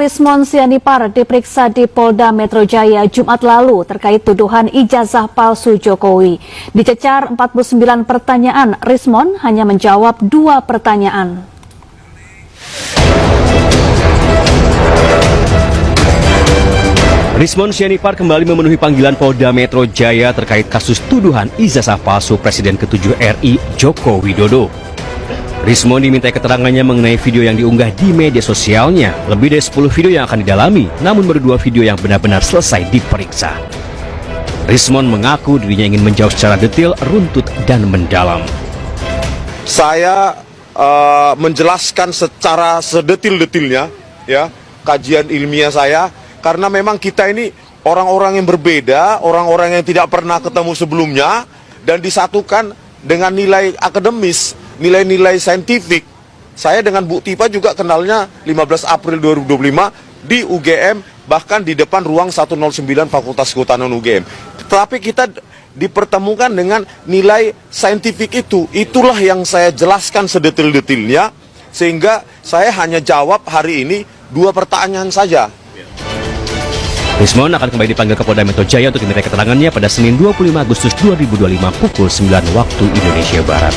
Rismon Sianipar diperiksa di Polda Metro Jaya Jumat lalu terkait tuduhan ijazah palsu Jokowi. Dicecar 49 pertanyaan, Rismon hanya menjawab 2 pertanyaan. Rismon Sianipar kembali memenuhi panggilan Polda Metro Jaya terkait kasus tuduhan ijazah palsu Presiden ke-7 RI Joko Widodo. Rismon dimintai keterangannya mengenai video yang diunggah di media sosialnya. Lebih dari 10 video yang akan didalami, namun baru 2 video yang benar-benar selesai diperiksa. Rismon mengaku dirinya ingin menjawab secara detail, runtut, dan mendalam. Saya menjelaskan secara sedetil-detilnya, ya, kajian ilmiah saya, karena memang kita ini orang-orang yang berbeda, orang-orang yang tidak pernah ketemu sebelumnya, dan disatukan dengan nilai akademis, nilai-nilai saintifik. Saya dengan Bu Tifa juga kenalnya 15 April 2025 di UGM, bahkan di depan ruang 109 Fakultas Kehutanan UGM. Tetapi kita dipertemukan dengan nilai saintifik itu. Itulah yang saya jelaskan sedetil-detilnya, sehingga saya hanya jawab hari ini 2 pertanyaan saja. Rismon akan kembali dipanggil ke Polda Metro Jaya untuk dimintai keterangannya pada Senin 25 Agustus 2025 pukul 9 waktu Indonesia Barat.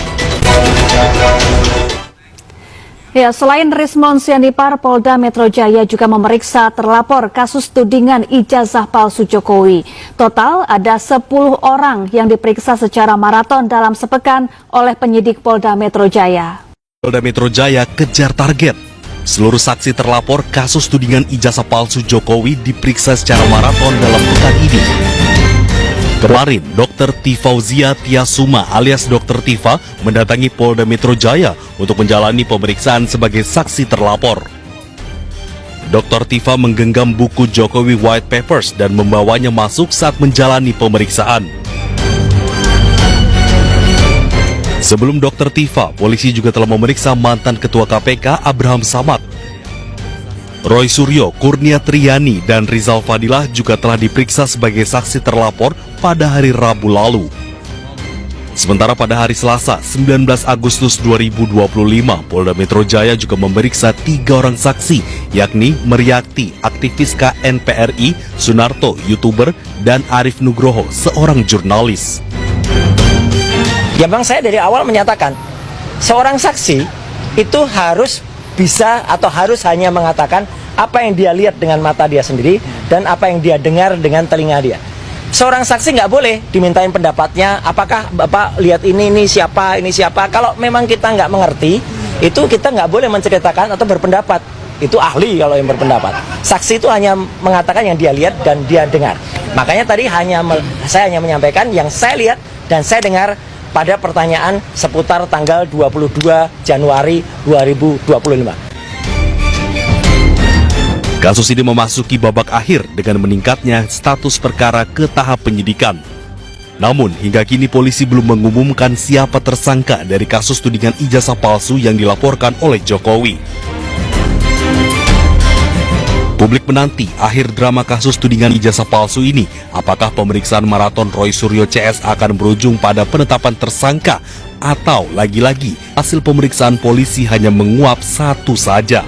Ya, selain Rismon Sianipar, Polda Metro Jaya juga memeriksa terlapor kasus tudingan ijazah palsu Jokowi. Total ada 10 orang yang diperiksa secara maraton dalam sepekan oleh penyidik Polda Metro Jaya. Polda Metro Jaya kejar target. Seluruh saksi terlapor kasus tudingan ijazah palsu Jokowi diperiksa secara maraton dalam pekan ini. Kemarin, Dr. Tifauzia Tiasuma alias Dr. Tifa mendatangi Polda Metro Jaya untuk menjalani pemeriksaan sebagai saksi terlapor. Dr. Tifa menggenggam buku Jokowi White Papers dan membawanya masuk saat menjalani pemeriksaan. Sebelum Dr. Tifa, polisi juga telah memeriksa mantan Ketua KPK Abraham Samad. Roy Suryo, Kurnia Triani, dan Rizal Fadilah juga telah diperiksa sebagai saksi terlapor pada hari Rabu lalu. Sementara pada hari Selasa, 19 Agustus 2025, Polda Metro Jaya juga memeriksa 3 orang saksi, yakni Meriakti, aktivis KNPRI, Sunarto, YouTuber, dan Arif Nugroho, seorang jurnalis. Ya bang, saya dari awal menyatakan seorang saksi itu harus bisa atau harus hanya mengatakan apa yang dia lihat dengan mata dia sendiri dan apa yang dia dengar dengan telinga dia. Seorang saksi nggak boleh dimintain pendapatnya, apakah bapak lihat ini siapa. Kalau memang kita nggak mengerti, itu kita nggak boleh menceritakan atau berpendapat. Itu ahli kalau yang berpendapat. Saksi itu hanya mengatakan yang dia lihat dan dia dengar. Makanya tadi saya hanya menyampaikan yang saya lihat dan saya dengar pada pertanyaan seputar tanggal 22 Januari 2025. Kasus ini memasuki babak akhir dengan meningkatnya status perkara ke tahap penyidikan. Namun, hingga kini polisi belum mengumumkan siapa tersangka dari kasus tudingan ijazah palsu yang dilaporkan oleh Jokowi. Publik menanti akhir drama kasus tudingan ijazah palsu ini. Apakah pemeriksaan maraton Roy Suryo CS akan berujung pada penetapan tersangka? Atau lagi-lagi hasil pemeriksaan polisi hanya menguap satu saja?